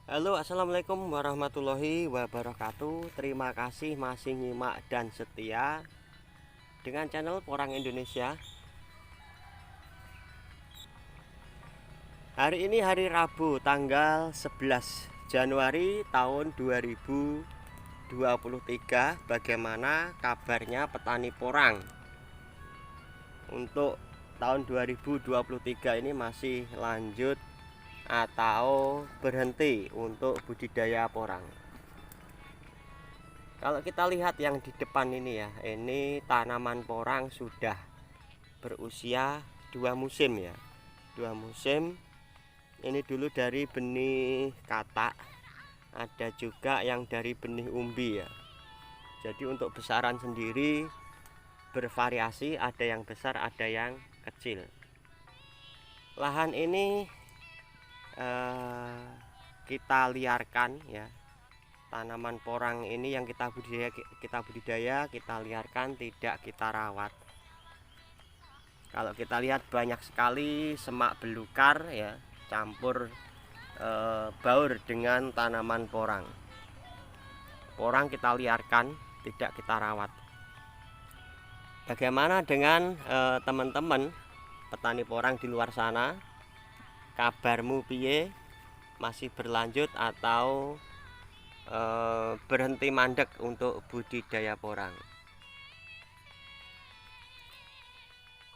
Halo, assalamualaikum warahmatullahi wabarakatuh. Terima kasih masih nyimak dan setia dengan channel Porang Indonesia. Hari ini hari Rabu, tanggal 11 Januari tahun 2023. Bagaimana kabarnya petani porang? Untuk tahun 2023 ini masih lanjut atau berhenti untuk budidaya porang? Kalau kita lihat yang di depan ini ya, ini tanaman porang sudah berusia 2 musim ya. 2 musim. Ini dulu dari benih katak, ada juga yang dari benih umbi ya. Jadi untuk besaran sendiri bervariasi, ada yang besar, ada yang kecil. Lahan ini kita liarkan ya. Tanaman porang ini yang kita budidaya, kita liarkan, tidak kita rawat. Kalau kita lihat banyak sekali semak belukar ya, campur baur dengan tanaman porang. Porang kita liarkan, tidak kita rawat. Bagaimana dengan teman-teman petani porang di luar sana? Kabarmu piye? Masih berlanjut atau berhenti mandek untuk budidaya porang?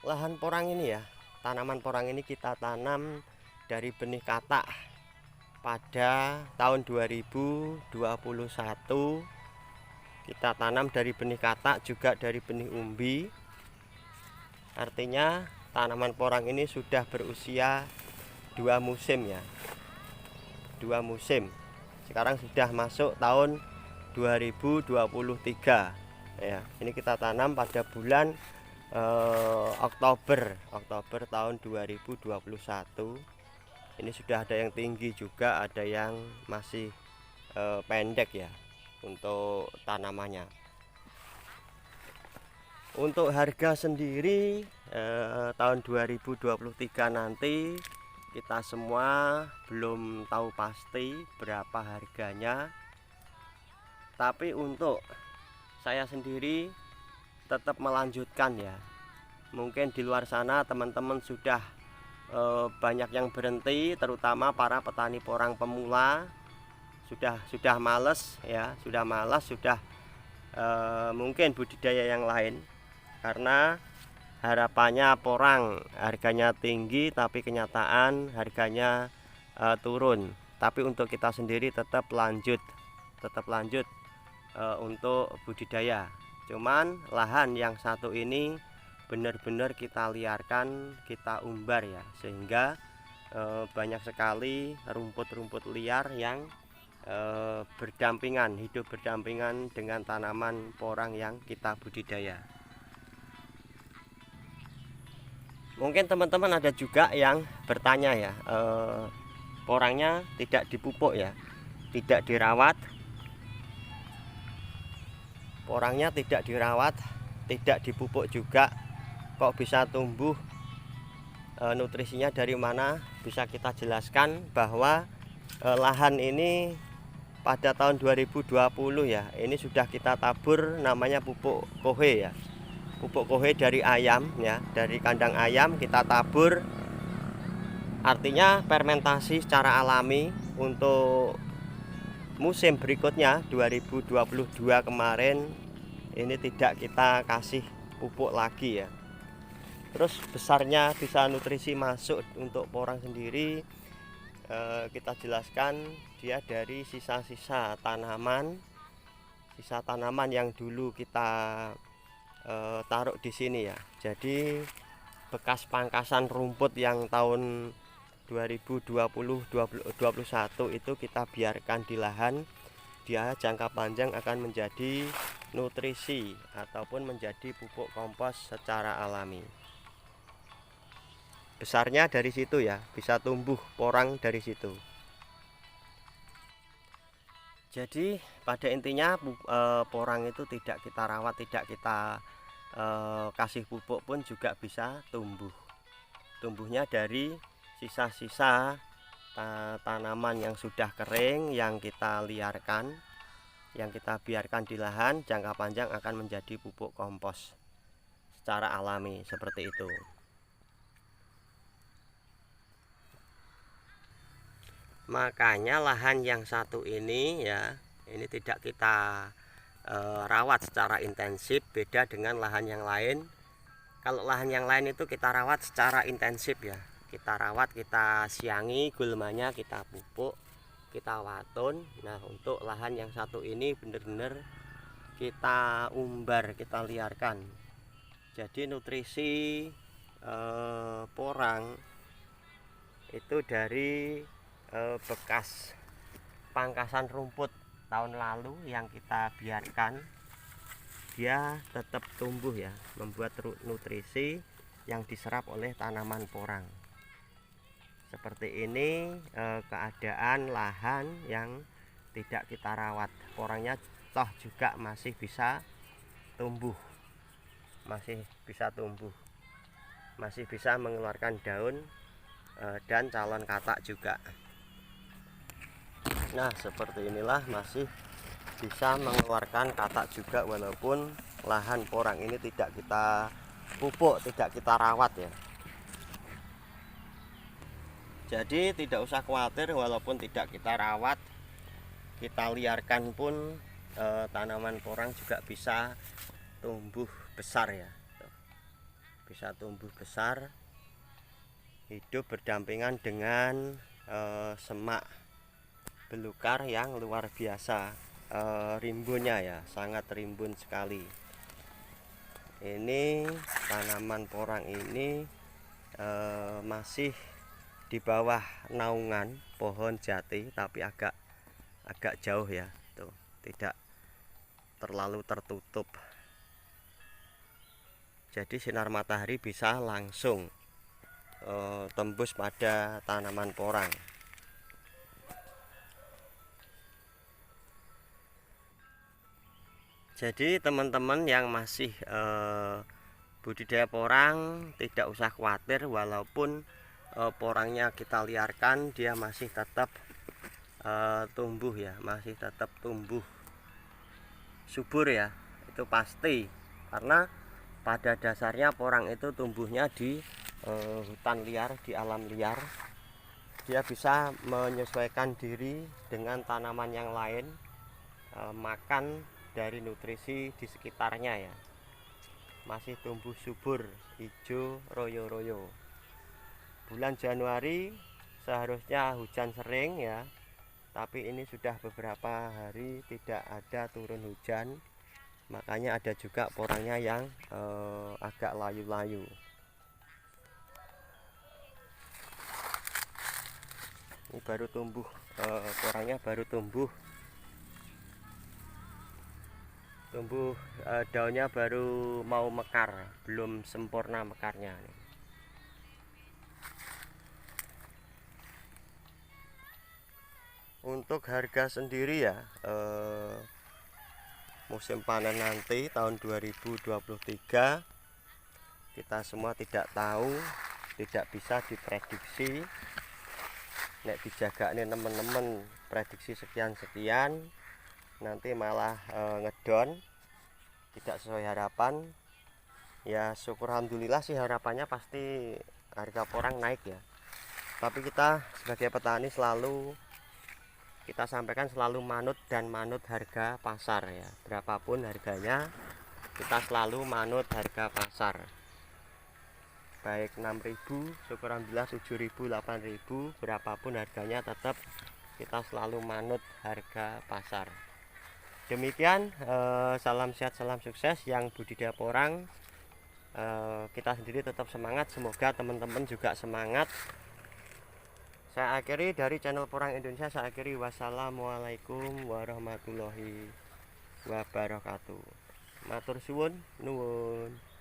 Lahan porang ini ya, tanaman porang ini kita tanam dari benih katak pada tahun 2021. Kita tanam dari benih katak, juga dari benih umbi. Artinya tanaman porang ini sudah berusia 2 musim ya. 2 musim. Sekarang sudah masuk tahun 2023 ya. Ini kita tanam pada bulan Oktober tahun 2021. Ini sudah ada yang tinggi juga, ada yang masih pendek ya untuk tanamannya. Untuk harga sendiri tahun 2023 nanti kita semua belum tahu pasti berapa harganya. Tapi untuk saya sendiri tetap melanjutkan ya. Mungkin di luar sana teman-teman sudah banyak yang berhenti, terutama para petani porang pemula sudah males ya, sudah mungkin budidaya yang lain, karena harapannya porang harganya tinggi tapi kenyataan harganya turun. Tapi untuk kita sendiri tetap lanjut untuk budidaya. Cuman lahan yang satu ini benar-benar kita liarkan, kita umbar ya, sehingga banyak sekali rumput-rumput liar yang hidup berdampingan dengan tanaman porang yang kita budidaya. Mungkin teman-teman ada juga yang bertanya ya, porangnya tidak dipupuk ya, tidak dirawat. Porangnya tidak dirawat, tidak dipupuk juga, kok bisa tumbuh? Nutrisinya dari mana? Bisa kita jelaskan bahwa lahan ini pada tahun 2020 ya, ini sudah kita tabur namanya pupuk kohe ya. Pupuk kohe dari ayam ya, dari kandang ayam kita tabur. Artinya fermentasi secara alami. Untuk musim berikutnya 2022 kemarin ini tidak kita kasih pupuk lagi ya. Terus besarnya bisa nutrisi masuk untuk porang sendiri, kita jelaskan dia dari sisa-sisa tanaman yang dulu kita taruh di sini ya. Jadi bekas pangkasan rumput yang tahun 2020-2021 itu kita biarkan di lahan. Dia jangka panjang akan menjadi nutrisi ataupun menjadi pupuk kompos secara alami. Besarnya dari situ ya, bisa tumbuh porang dari situ. Jadi pada intinya porang itu tidak kita rawat, tidak kita kasih pupuk pun juga bisa tumbuh. Tumbuhnya dari sisa-sisa tanaman yang sudah kering yang kita liarkan, yang kita biarkan di lahan, jangka panjang akan menjadi pupuk kompos secara alami seperti itu. Makanya lahan yang satu ini ya, ini tidak kita rawat secara intensif, beda dengan lahan yang lain. Kalau lahan yang lain itu kita rawat secara intensif ya, kita rawat, kita siangi gulmanya, kita pupuk, kita watun. Nah, untuk lahan yang satu ini benar-benar kita umbar, kita liarkan. Jadi nutrisi porang itu dari bekas pangkasan rumput tahun lalu yang kita biarkan, dia tetap tumbuh ya, membuat nutrisi yang diserap oleh tanaman porang. Seperti ini keadaan lahan yang tidak kita rawat, porangnya toh juga masih bisa tumbuh, masih bisa mengeluarkan daun dan calon katak juga. Nah, seperti inilah masih bisa mengeluarkan katak juga, walaupun lahan porang ini tidak kita pupuk, tidak kita rawat ya. Jadi tidak usah khawatir, walaupun tidak kita rawat, kita liarkan pun tanaman porang juga bisa tumbuh besar ya. Bisa tumbuh besar, hidup berdampingan dengan semak belukar yang luar biasa rimbunnya ya, sangat rimbun sekali. Ini tanaman porang ini masih di bawah naungan pohon jati, tapi agak jauh ya, tuh tidak terlalu tertutup. Jadi sinar matahari bisa langsung tembus pada tanaman porang. Jadi teman-teman yang masih budidaya porang tidak usah khawatir, walaupun porangnya kita liarkan, dia masih tetap tumbuh ya, masih tetap tumbuh subur ya, itu pasti. Karena pada dasarnya porang itu tumbuhnya di hutan liar, di alam liar. Dia bisa menyesuaikan diri dengan tanaman yang lain, makan dari nutrisi di sekitarnya ya, masih tumbuh subur, hijau royo-royo. Bulan Januari seharusnya hujan sering ya, tapi ini sudah beberapa hari tidak ada turun hujan, makanya ada juga porangnya yang agak layu-layu. Ini baru tumbuh, porangnya baru tumbuh, daunnya baru mau mekar, belum sempurna mekarnya. Untuk harga sendiri ya, musim panen nanti tahun 2023 kita semua tidak tahu, tidak bisa diprediksi. Nek dijaga ini teman-teman prediksi sekian-sekian, nanti malah ngedon, tidak sesuai harapan. Ya syukur alhamdulillah sih, harapannya pasti harga porang naik ya. Tapi kita sebagai petani selalu kita sampaikan, selalu manut harga pasar ya. Berapapun harganya, kita selalu manut harga pasar. Baik 6.000, syukur alhamdulillah 7.000, 8.000, berapapun harganya tetap kita selalu manut harga pasar. Demikian, salam sehat, salam sukses yang budidaya porang. Kita sendiri tetap semangat, semoga teman-teman juga semangat. Saya akhiri dari channel Porang Indonesia, saya akhiri. Wassalamualaikum warahmatullahi wabarakatuh. Matur suwun, nuwun.